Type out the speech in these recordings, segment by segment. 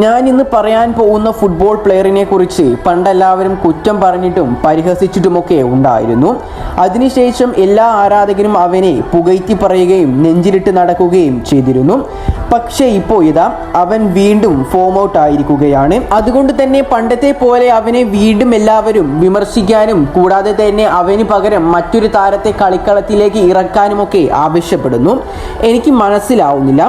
ഞാൻ ഇന്ന് പറയാൻ പോകുന്ന ഫുട്ബോൾ പ്ലെയറിനെ കുറിച്ച് പണ്ടെല്ലാവരും കുറ്റം പറഞ്ഞിട്ടും പരിഹസിച്ചിട്ടുമൊക്കെ ഉണ്ടായിരുന്നു. അതിനുശേഷം എല്ലാ ആരാധകരും അവനെ പുകഴ്ത്തി പറയുകയും നെഞ്ചിലിട്ട് നടക്കുകയും ചെയ്തിരുന്നു. പക്ഷേ ഇപ്പോൾ ഇതാ അവൻ വീണ്ടും ഫോം ഔട്ട് ആയിരിക്കുകയാണ്. അതുകൊണ്ട് തന്നെ പണ്ടത്തെ പോലെ അവനെ വീണ്ടും എല്ലാവരും വിമർശിക്കാനും കൂടാതെ തന്നെ അവന് പകരം മറ്റൊരു താരത്തെ കളിക്കളത്തിലേക്ക് ഇറക്കാനുമൊക്കെ ആവശ്യപ്പെടുന്നു. എനിക്ക് മനസ്സിലാവുന്നില്ല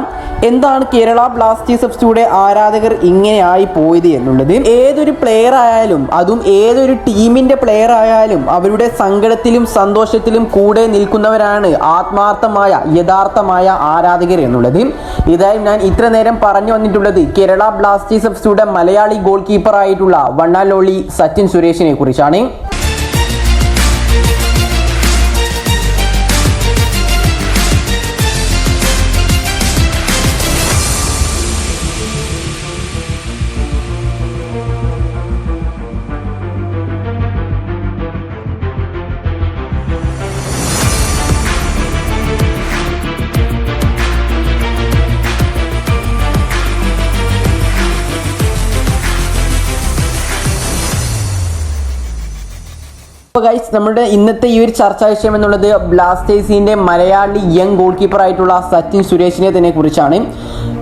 എന്താണ് കേരള ബ്ലാസ്റ്റേഴ്സ് എഫ്സിയുടെ ആരാധകർ ഇങ്ങനെ ആയി പോയത് എന്നുള്ളത്. ഏതൊരു പ്ലെയർ ആയാലും, അതും ഏതൊരു ടീമിന്റെ പ്ലെയർ ആയാലും അവരുടെ സങ്കടത്തിലും സന്തോഷത്തിലും കൂടെ നിൽക്കുന്നവരാണ് ആത്മാർത്ഥമായ യഥാർത്ഥമായ ആരാധകർ എന്നുള്ളത്. ഇതായും ഞാൻ ഇത്ര നേരം പറഞ്ഞു വന്നിട്ടുള്ളത് കേരള ബ്ലാസ്റ്റേഴ്സ് എഫ്സിയുടെ മലയാളി ഗോൾ കീപ്പർ ആയിട്ടുള്ള വൺ ആൻഡ് ഓൺലി സച്ചിൻ സുരേഷിനെ കുറിച്ചാണ്. അപ്പോൾ ഗൈസ്, നമ്മുടെ ഇന്നത്തെ ഈ ഒരു ചർച്ചാ വിഷയം എന്നുള്ളത് ബ്ലാസ്റ്റേഴ്സിന്റെ മലയാളി യങ് ഗോൾ കീപ്പർ ആയിട്ടുള്ള സച്ചിൻ സുരേഷിനെ തന്നെ കുറിച്ചാണ്.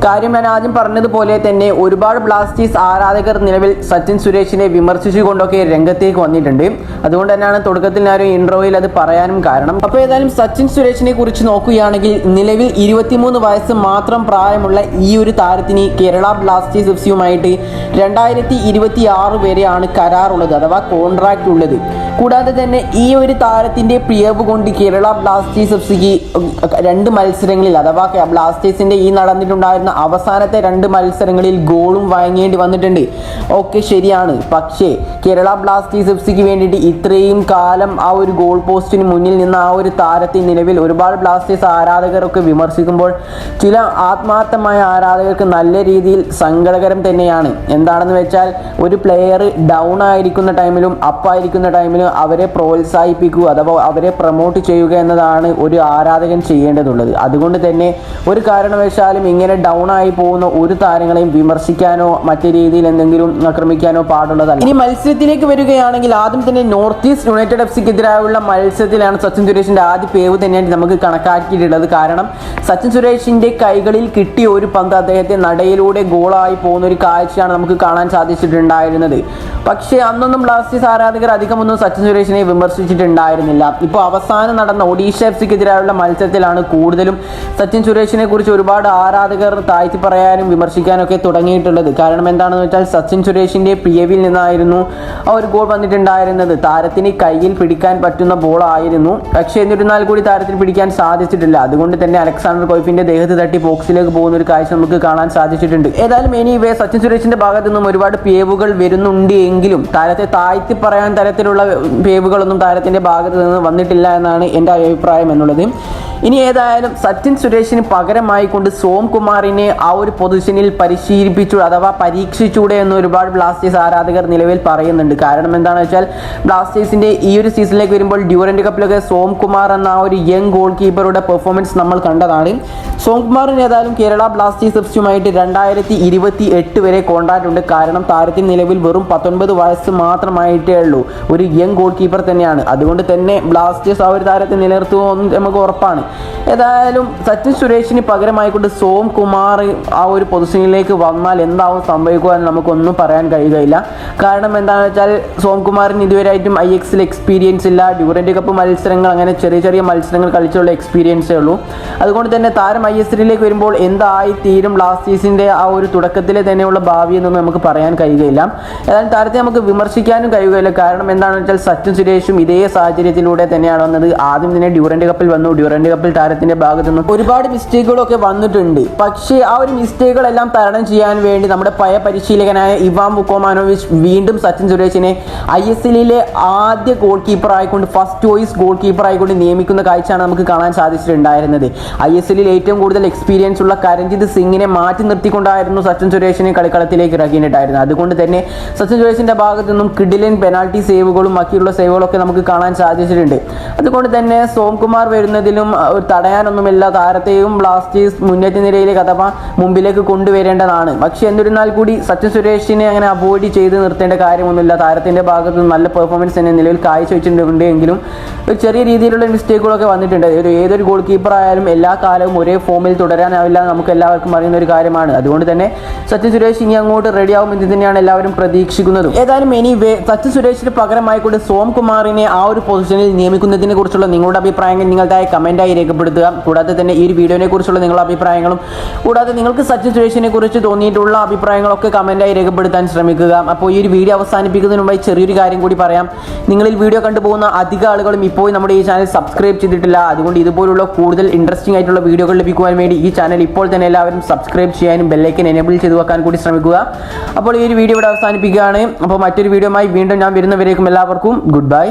കാര്യം ഞാൻ ആദ്യം പറഞ്ഞതുപോലെ തന്നെ ഒരുപാട് ബ്ലാസ്റ്റേഴ്സ് ആരാധകർ നിലവിൽ സച്ചിൻ സുരേഷിനെ വിമർശിച്ചുകൊണ്ടൊക്കെ രംഗത്തേക്ക് വന്നിട്ടുണ്ട്. അതുകൊണ്ട് തന്നെയാണ് തുടക്കത്തിൽ ഞാൻ ഇൻട്രോയിൽ അത് പറയാനും കാരണം. അപ്പോൾ ഏതായാലും സച്ചിൻ സുരേഷിനെ കുറിച്ച് നോക്കുകയാണെങ്കിൽ നിലവിൽ 23 വയസ്സ് മാത്രം പ്രായമുള്ള ഈ ഒരു താരത്തിന് കേരള ബ്ലാസ്റ്റേഴ്സ് എഫ്സിയുമായിട്ട് 2026 വരെയാണ് കരാറുള്ളത്, അഥവാ കോൺട്രാക്റ്റ് ഉള്ളത്. കൂടാതെ തന്നെ ഈ ഒരു താരത്തിന്റെ പിഴവ് കൊണ്ട് കേരള ബ്ലാസ്റ്റേഴ്സ് എഫ്സിക്ക് 2 മത്സരങ്ങളിൽ, അഥവാ ബ്ലാസ്റ്റേഴ്സിന്റെ ഈ നടന്നിട്ടുണ്ടായിരുന്ന അവസാനത്തെ 2 മത്സരങ്ങളിൽ ഗോളും വാങ്ങേണ്ടി വന്നിട്ടുണ്ട്. ഓക്കെ, ശരിയാണ്. പക്ഷേ കേരള ബ്ലാസ്റ്റേഴ്സ് എഫ്സിക്ക് വേണ്ടിയിട്ട് ഇത്രയും കാലം ആ ഒരു ഗോൾ പോസ്റ്റിന് മുന്നിൽ നിന്ന് ആ ഒരു താരത്തെ നിലവിൽ ഒരുപാട് ബ്ലാസ്റ്റേഴ്സ് ആരാധകരൊക്കെ വിമർശിക്കുമ്പോൾ ചില ആത്മാർത്ഥമായ ആരാധകർക്ക് നല്ല രീതിയിൽ സങ്കടകരം തന്നെയാണ്. എന്താണെന്ന് വെച്ചാൽ ഒരു പ്ലെയർ ഡൗൺ ആയിരിക്കുന്ന ടൈമിലും അപ്പായിരിക്കുന്ന ടൈമിലും അവരെ പ്രോത്സാഹിപ്പിക്കുക, അഥവാ അവരെ പ്രൊമോട്ട് ചെയ്യുക എന്നതാണ് ഒരു ആരാധകൻ ചെയ്യേണ്ടതുള്ളത്. അതുകൊണ്ട് തന്നെ ഒരു കാരണവശാലും ഇങ്ങനെ ഡൗൺ ആയി പോകുന്ന ഒരു താരങ്ങളെയും വിമർശിക്കാനോ മറ്റു രീതിയിൽ എന്തെങ്കിലും ആക്രമിക്കാനോ പാടുള്ളതല്ല. ഇനി മത്സരത്തിലേക്ക് വരികയാണെങ്കിൽ ആദ്യം തന്നെ നോർത്ത് ഈസ്റ്റ് യുണൈറ്റഡ് എഫ്സിക്കെതിരായുള്ള മത്സരത്തിലാണ് സച്ചിൻ സുരേഷിന്റെ ആദ്യ പേവ് തന്നെയാണ് നമുക്ക് കണക്കാക്കിയിട്ടുള്ളത്. കാരണം സച്ചിൻ സുരേഷിന്റെ കൈകളിൽ കിട്ടിയ ഒരു പന്ത് അദ്ദേഹത്തെ നടയിലൂടെ ഗോളായി പോകുന്ന ഒരു കാഴ്ചയാണ് നമുക്ക് കാണാൻ സാധിച്ചിട്ടുണ്ടായിരുന്നത്. പക്ഷേ അന്നൊന്നും ബ്ലാസ്റ്റേഴ്സ് ആരാധകർ അധികമൊന്നും സച്ചിൻ സുരേഷിനെ വിമർശിച്ചിട്ടുണ്ടായിരുന്നില്ല. ഇപ്പോൾ അവസാനം നടന്ന ഒഡീഷ എഫ്സിക്കെതിരായുള്ള മത്സരത്തിലാണ് കൂടുതലും സച്ചിൻ സുരേഷിനെ കുറിച്ച് ഒരുപാട് ആരാധകർ താഴ്ത്തി പറയാനും വിമർശിക്കാനും ഒക്കെ തുടങ്ങിയിട്ടുള്ളത്. കാരണം എന്താണെന്ന് വെച്ചാൽ സച്ചിൻ സുരേഷിന്റെ പിഴവിൽ നിന്നായിരുന്നു ആ ഒരു ഗോൾ വന്നിട്ടുണ്ടായിരുന്നത്. താരത്തിന് കയ്യിൽ പിടിക്കാൻ പറ്റുന്ന ബോൾ ആയിരുന്നു, പക്ഷേ എന്നിരുന്നാൽ കൂടി താരത്തിന് പിടിക്കാൻ സാധിച്ചിട്ടില്ല. അതുകൊണ്ട് തന്നെ അലക്സാണ്ടർ കോയ്ഫിന്റെ ദേഹത്ത് തട്ടി ബോക്സിലേക്ക് പോകുന്ന ഒരു കാഴ്ച നമുക്ക് കാണാൻ സാധിച്ചിട്ടുണ്ട്. ഏതായാലും എനിവേ സച്ചിൻ സുരേഷിന്റെ ഭാഗത്തു നിന്നും ഒരുപാട് പിഴവുകൾ വരുന്നുണ്ട് എങ്കിലും താരത്തെ താഴ്ത്തി പറയാൻ തരത്തിലുള്ള പേവുകളൊന്നും താരത്തിന്റെ ഭാഗത്ത് നിന്ന് വന്നിട്ടില്ല എന്നാണ് എൻ്റെ അഭിപ്രായം എന്നുള്ളത്. ഇനി ഏതായാലും സച്ചിൻ സുരേഷിന് പകരമായി കൊണ്ട് സോം കുമാറിനെ ആ ഒരു പൊസിഷനിൽ പരിശീലിപ്പിച്ചു, അഥവാ പരീക്ഷിച്ചൂടെ എന്ന് ഒരുപാട് ബ്ലാസ്റ്റേഴ്സ് ആരാധകർ നിലവിൽ പറയുന്നുണ്ട്. കാരണം എന്താണെന്ന് വെച്ചാൽ ബ്ലാസ്റ്റേഴ്സിന്റെ ഈ ഒരു സീസണിലേക്ക് വരുമ്പോൾ ഡ്യൂറന്റ് കപ്പിലൊക്കെ സോം കുമാർ എന്ന ആ ഒരു യങ് ഗോൾ കീപ്പറുടെ പെർഫോമൻസ് നമ്മൾ കണ്ടതാണ്. സോം കുമാറിന് ഏതായാലും കേരള ബ്ലാസ്റ്റേഴ്സ് എഫ്സിയുമായിട്ട് 2028 വരെ കോൺട്രാക്റ്റ് ഉണ്ട്. കാരണം താരത്തിന് നിലവിൽ വെറും 19 വയസ്സ് മാത്രമായിട്ടേ ഉള്ളൂ. ഒരു യങ് ഗോൾ കീപ്പർ തന്നെയാണ്. അതുകൊണ്ട് തന്നെ ബ്ലാസ്റ്റേഴ്സ് ആ ഒരു താരത്തെ നിലനിർത്തുമെന്ന് നമുക്ക് ഉറപ്പാണ്. ഏതായാലും സച്ചിൻ സുരേഷിന് പകരമായിക്കൊണ്ട് സോം കുമാർ ആ ഒരു പൊസിഷനിലേക്ക് വന്നാൽ എന്താവും സംഭവിക്കുക എന്ന് നമുക്കൊന്നും പറയാൻ കഴിയുകയില്ല. കാരണം എന്താണെന്ന് വെച്ചാൽ സോം കുമാറിന് ഇതുവരെയായിട്ടും IXL എക്സ്പീരിയൻസ് ഇല്ല. ഡ്യൂറന്റ് കപ്പ് മത്സരങ്ങൾ, അങ്ങനെ ചെറിയ ചെറിയ മത്സരങ്ങൾ കളിച്ചുള്ള എക്സ്പീരിയൻസേ ഉള്ളൂ. അതുകൊണ്ട് തന്നെ താരം ISLയിലേക്ക് വരുമ്പോൾ എന്തായി തീരും ബ്ലാസ്റ്റേഴ്സിന്റെ ആ ഒരു തുടക്കത്തിലെ തന്നെയുള്ള ഭാവി എന്നൊന്നും നമുക്ക് പറയാൻ കഴിയുകയില്ല. ഏതായാലും താരത്തെ നമുക്ക് വിമർശിക്കാനും കഴിയുകയില്ല. കാരണം എന്താണെന്ന് വെച്ചാൽ സച്ചിൻ സുരേഷും ഇതേ സാഹചര്യത്തിലൂടെ തന്നെയാണ് വന്നത്. ആദ്യം തന്നെ ഡ്യൂറന്റ് കപ്പിൽ വന്നു. ഡ്യൂറന്റ് കപ്പിൽ താരത്തിന്റെ ഭാഗത്തു നിന്നും ഒരുപാട് മിസ്റ്റേക്കുകളൊക്കെ വന്നിട്ടുണ്ട്. പക്ഷേ ആ ഒരു മിസ്റ്റേക്കുകളെല്ലാം തരണം ചെയ്യാൻ വേണ്ടി നമ്മുടെ പഴയ പരിശീലകനായ ഇവാൻ വുക്കോമാനോവിച്ച് വീണ്ടും സച്ചിൻ സുരേഷിനെ ISLയിലെ ആദ്യ ഗോൾ കീപ്പർ ആയിക്കൊണ്ട്, ഫസ്റ്റ് ചോയ്സ് ഗോൾ കീപ്പർ ആയിക്കൊണ്ട് നിയമിക്കുന്ന കാഴ്ചയാണ് നമുക്ക് കാണാൻ സാധിച്ചിട്ടുണ്ടായിരുന്നത്. ISLയിൽ ഏറ്റവും കൂടുതൽ എക്സ്പീരിയൻസ് ഉള്ള കരൺജിത് സിംഗിനെ മാറ്റി നിർത്തിക്കൊണ്ടായിരുന്നു സച്ചിൻ സുരേഷിനെ കളിക്കളത്തിലേക്ക് ഇറക്കിയിട്ടുണ്ടായിരുന്നത്. അതുകൊണ്ട് തന്നെ സച്ചിൻ സുരേഷിന്റെ ഭാഗത്തു നിന്നും കിഡിലൻ പെനാൾട്ടി സേവുകളും ബാക്കിയുള്ള സേവുകളൊക്കെ നമുക്ക് കാണാൻ സാധിച്ചിട്ടുണ്ട്. അതുകൊണ്ട് തന്നെ സോം കുമാർ വരുന്നതിലും തടയാനൊന്നുമില്ല. താരത്തെയും ബ്ലാസ്റ്റേഴ്സ് മുന്നേറ്റ നിരയിലേക്ക് അഥവാ മുമ്പിലേക്ക് കൊണ്ടുവരേണ്ടതാണ്. പക്ഷെ എന്നിരുന്നാൽ കൂടി സച്ചിൻ സുരേഷിനെ അങ്ങനെ അവോയ്ഡ് ചെയ്ത് നിർത്തേണ്ട കാര്യമൊന്നുമില്ല. താരത്തിൻ്റെ ഭാഗത്ത് നിന്ന് നല്ല പെർഫോമൻസ് തന്നെ നിലവിൽ കാഴ്ചവെച്ചിട്ടുണ്ട് എങ്കിലും ഒരു ചെറിയ രീതിയിലുള്ള മിസ്റ്റേക്കുകളൊക്കെ വന്നിട്ടുണ്ട്. ഏതൊരു ഗോൾ കീപ്പർ ആയാലും എല്ലാ കാലവും ഒരേ ഫോമിൽ തുടരാനാവില്ല, നമുക്ക് എല്ലാവർക്കും അറിയുന്ന ഒരു കാര്യമാണ്. അതുകൊണ്ട് തന്നെ സച്ചിൻ സുരേഷ് ഇനി അങ്ങോട്ട് റെഡിയാവുമെന്ന് തന്നെയാണ് എല്ലാവരും പ്രതീക്ഷിക്കുന്നത്. ഏതായാലും എനിവേ സച്ചിൻ സുരേഷിന് പകരമായിക്കൊണ്ട് സോംകുമാറിനെ ആ ഒരു പൊസിഷനിൽ നിയമിക്കുന്നതിനെ കുറിച്ചുള്ള നിങ്ങളുടെ അഭിപ്രായങ്ങൾ നിങ്ങളുടേതായ കമൻറ്റായി രേഖപ്പെടുത്തുക. കൂടാതെ തന്നെ ഈ ഒരു വീഡിയോനെ കുറിച്ചുള്ള നിങ്ങളുടെ അഭിപ്രായങ്ങളും കൂടാതെ നിങ്ങൾക്ക് സച്ചിൻ സുരേഷിനെ കുറിച്ച് തോന്നിയിട്ടുള്ള അഭിപ്രായങ്ങളൊക്കെ കമൻറ്റായി രേഖപ്പെടുത്താൻ ശ്രമിക്കുക. അപ്പോൾ ഈ ഒരു വീഡിയോ അവസാനിപ്പിക്കുന്നതിന് മുമ്പായി ചെറിയൊരു കാര്യം കൂടി പറയാം. നിങ്ങളിൽ വീഡിയോ കണ്ടുപോകുന്ന അധിക ആളുകളും ഇപ്പോൾ നമ്മുടെ ഈ ചാനൽ സബ്സ്ക്രൈബ് ചെയ്തിട്ടില്ല. അതുകൊണ്ട് ഇതുപോലുള്ള കൂടുതൽ ഇൻട്രസ്റ്റിംഗ് ആയിട്ടുള്ള വീഡിയോകൾ ലഭിക്കുവാൻ വേണ്ടി ഈ ചാനൽ ഇപ്പോൾ തന്നെ എല്ലാവരും സബ്സ്ക്രൈബ് ചെയ്യാനും ബെല്ലൈക്കൻ എനേബിൾ ചെയ്ത് വെക്കാൻ കൂടി ശ്രമിക്കുക. അപ്പോൾ ഈ ഒരു വീഡിയോ ഇവിടെ അവസാനിപ്പിക്കുകയാണ്. അപ്പോൾ മറ്റൊരു വീഡിയോയുമായി വീണ്ടും ഞാൻ വരുന്നവരേക്കും എല്ലാവർക്കും ഗുഡ് ബൈ.